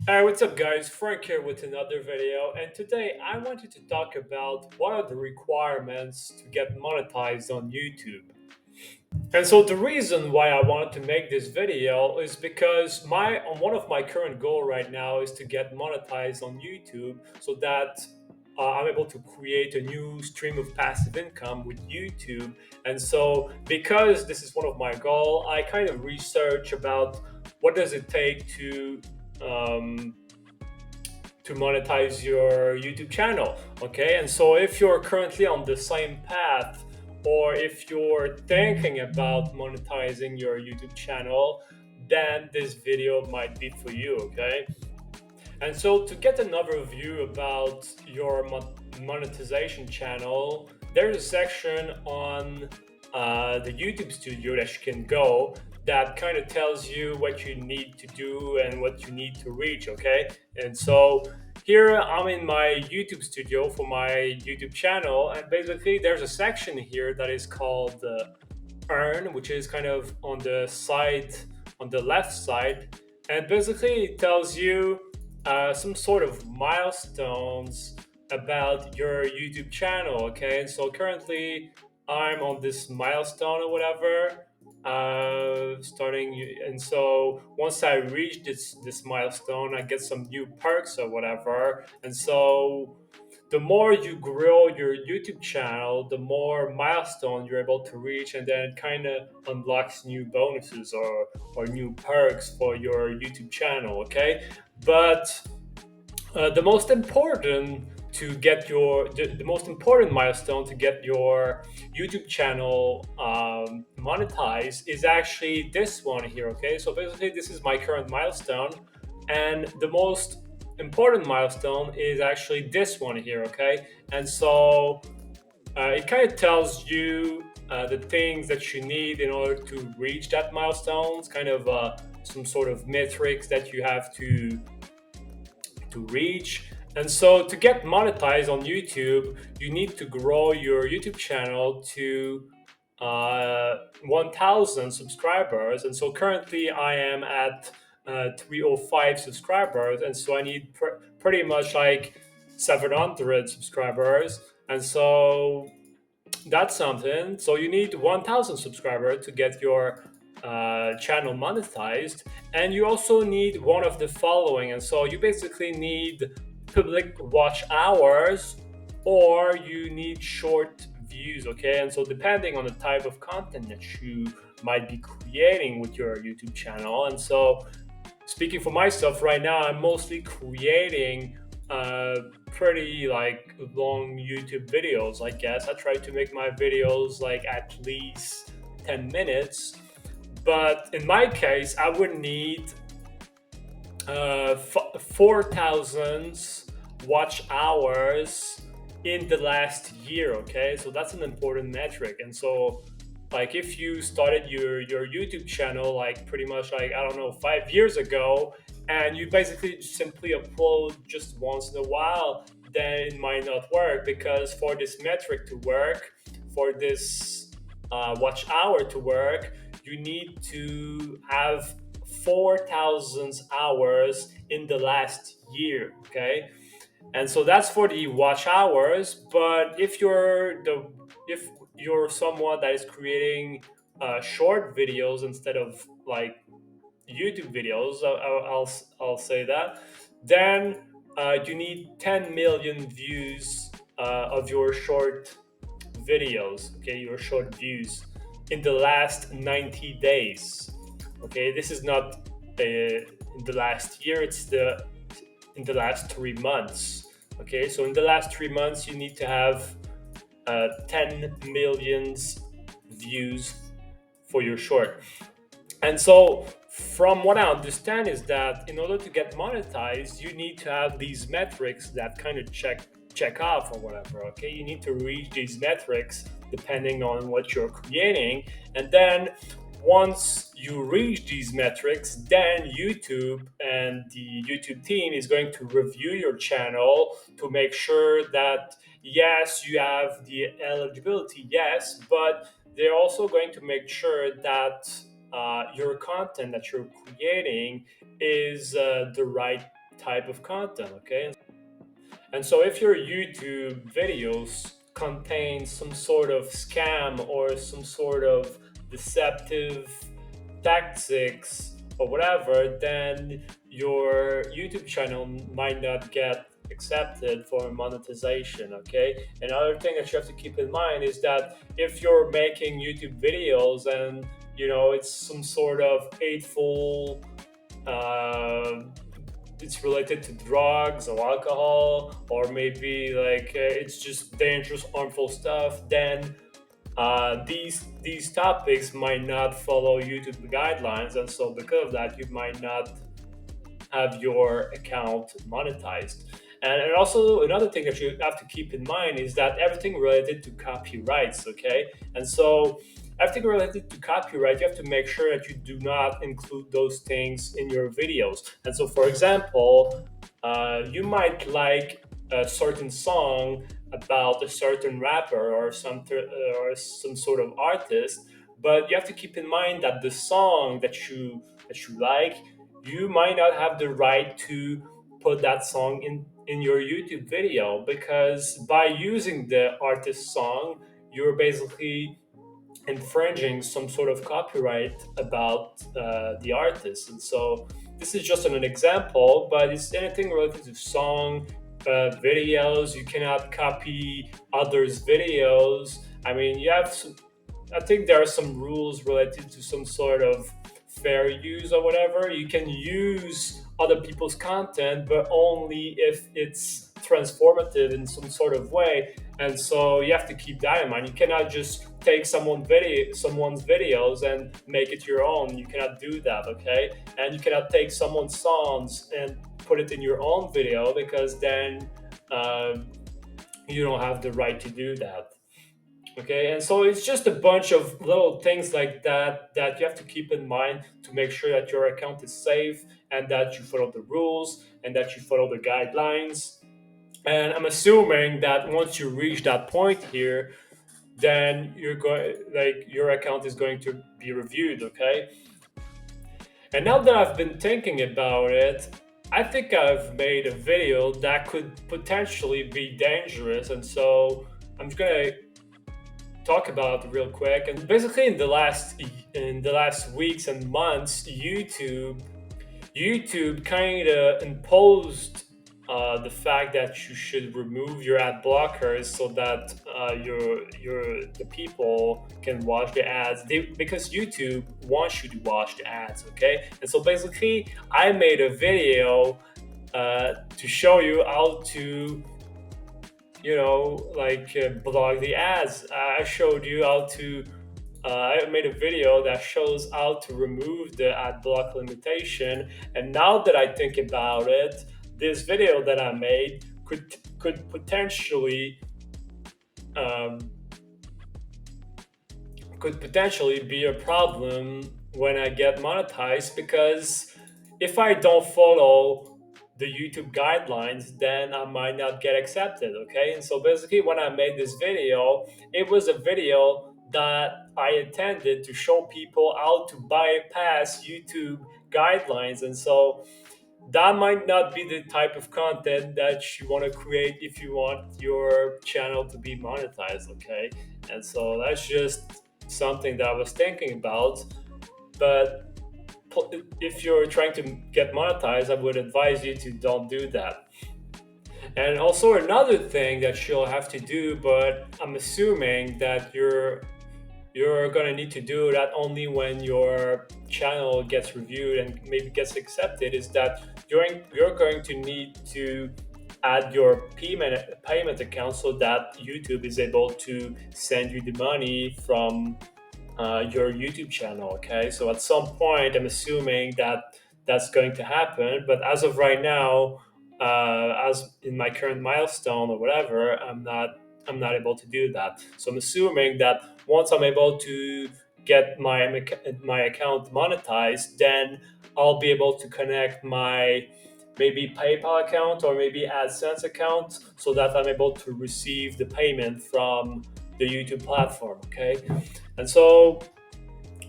Hey, what's up, guys? Frank here with another video, and today I wanted to talk about what are the requirements to get monetized on YouTube. And so the reason why I wanted to make this video is because my one of my current goal right now is to get monetized on YouTube so that I'm able to create a new stream of passive income with YouTube. And so because this is one of my goal, I kind of research about what does it take um, to monetize your YouTube channel. Okay, and so if you're currently on the same path, or if you're thinking about monetizing your YouTube channel, then this video might be for you. Okay, and so to get an overview about your monetization channel, there's a section on the YouTube studio that you can go that kind of tells you what you need to do and what you need to reach, okay? And so here I'm in my YouTube studio for my YouTube channel, and basically there's a section here that is called Earn, which is kind of on the side, on the left side, and basically it tells you some sort of milestones about your YouTube channel. Okay, and so currently I'm on this milestone or whatever, starting, and so once I reach this milestone, I get some new perks or whatever, and so the more you grow your YouTube channel, the more milestone you're able to reach, and then it kind of unlocks new bonuses or new perks for your YouTube channel. Okay, but the most important to get the most important milestone to get your YouTube channel monetized is actually this one here. Okay, so basically this is my current milestone, and the most important milestone is actually this one here. Okay, and so it kind of tells you the things that you need in order to reach that milestone. It's kind of some sort of metrics that you have to reach. And so to get monetized on YouTube, you need to grow your YouTube channel to 1,000 subscribers. And so currently I am at 305 subscribers. And so I need pretty much like 700 subscribers. And so that's something. So you need 1,000 subscribers to get your channel monetized, and you also need one of the following. And so you basically need public watch hours, or you need short views. Okay, and so depending on the type of content that you might be creating with your YouTube channel, and so speaking for myself right now, I'm mostly creating pretty like long YouTube videos. I guess I try to make my videos like at least 10 minutes, but in my case I would need 4,000 watch hours in the last year. Okay, so that's an important metric. And so like if you started your YouTube channel like pretty much like, I don't know, 5 years ago, and you basically simply upload just once in a while, then it might not work, because for this metric to work, for this watch hour to work, you need to have 4,000 hours in the last year. Okay, and so that's for the watch hours. But if you're someone that is creating short videos instead of like YouTube videos, I'll say that, then you need 10 million views of your short videos. Okay, your short views in the last 90 days. Okay, this is not in the last year, it's the in the last 3 months. Okay, so in the last 3 months, you need to have 10 millions views for your short. And so, from what I understand, is that in order to get monetized, you need to have these metrics that kind of check off or whatever. Okay, you need to reach these metrics depending on what you're creating, and then once you reach these metrics, then YouTube and the YouTube team is going to review your channel to make sure that yes, you have the eligibility, yes, but they're also going to make sure that your content that you're creating is the right type of content, okay? And so if your YouTube videos contain some sort of scam or some sort of deceptive tactics or whatever, then your YouTube channel might not get accepted for monetization. Okay. Another thing that you have to keep in mind is that if you're making YouTube videos and it's some sort of hateful, uh, it's related to drugs or alcohol, or maybe like it's just dangerous, harmful stuff, then these topics might not follow YouTube guidelines, and so because of that, you might not have your account monetized. And also another thing that you have to keep in mind is that everything related to copyrights, okay? And so everything related to copyright, you have to make sure that you do not include those things in your videos. And so, for example, you might like a certain song about a certain rapper or some sort of artist, but you have to keep in mind that the song that you like, you might not have the right to put that song in your YouTube video, because by using the artist's song, you're basically infringing some sort of copyright about the artist. And so this is just an example, but it's anything related to song, videos. You cannot copy others' videos. I mean, I think there are some rules related to some sort of fair use or whatever. You can use other people's content, but only if it's transformative in some sort of way. And so you have to keep that in mind. You cannot just take someone's videos and make it your own. You cannot do that, okay? And you cannot take someone's songs and put it in your own video, because then um, you don't have the right to do that. Okay, and so it's just a bunch of little things like that that you have to keep in mind to make sure that your account is safe and that you follow the rules and that you follow the guidelines. And I'm assuming that once you reach that point here, then you're going like your account is going to be reviewed, okay? And now that I've been thinking about it, I think I've made a video that could potentially be dangerous, and so I'm just gonna talk about it real quick. And basically, in the last weeks and months, YouTube kind of imposed the fact that you should remove your ad blockers so that the people can watch the ads. Because YouTube wants you to watch the ads, okay? And so basically, I made a video to show you how to block the ads. I showed you how to. I made a video that shows how to remove the ad block limitation. And now that I think about it, this video that I made could potentially um, be a problem when I get monetized, because if I don't follow the YouTube guidelines, then I might not get accepted. Okay. And so basically, when I made this video, it was a video that I intended to show people how to bypass YouTube guidelines. And so that might not be the type of content that you want to create if you want your channel to be monetized. Okay. And so that's just something that I was thinking about. But if you're trying to get monetized, I would advise you to don't do that. And also another thing that you'll have to do, but I'm assuming that you're gonna need to do that only when your channel gets reviewed and maybe gets accepted, is that you're going to need to add your payment account so that YouTube is able to send you the money from your YouTube channel. Okay, so at some point, I'm assuming that that's going to happen. But as of right now, as in my current milestone or whatever, I'm not able to do that. So I'm assuming that once I'm able to get my account monetized, then I'll be able to connect my maybe PayPal account or maybe AdSense account so that I'm able to receive the payment from the YouTube platform. Okay, and so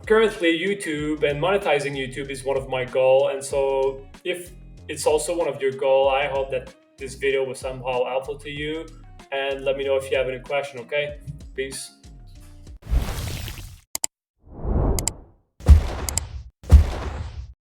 currently YouTube and monetizing YouTube is one of my goals. And so if it's also one of your goal. I hope that this video was somehow helpful to you, and let me know if you have any question. Okay, peace.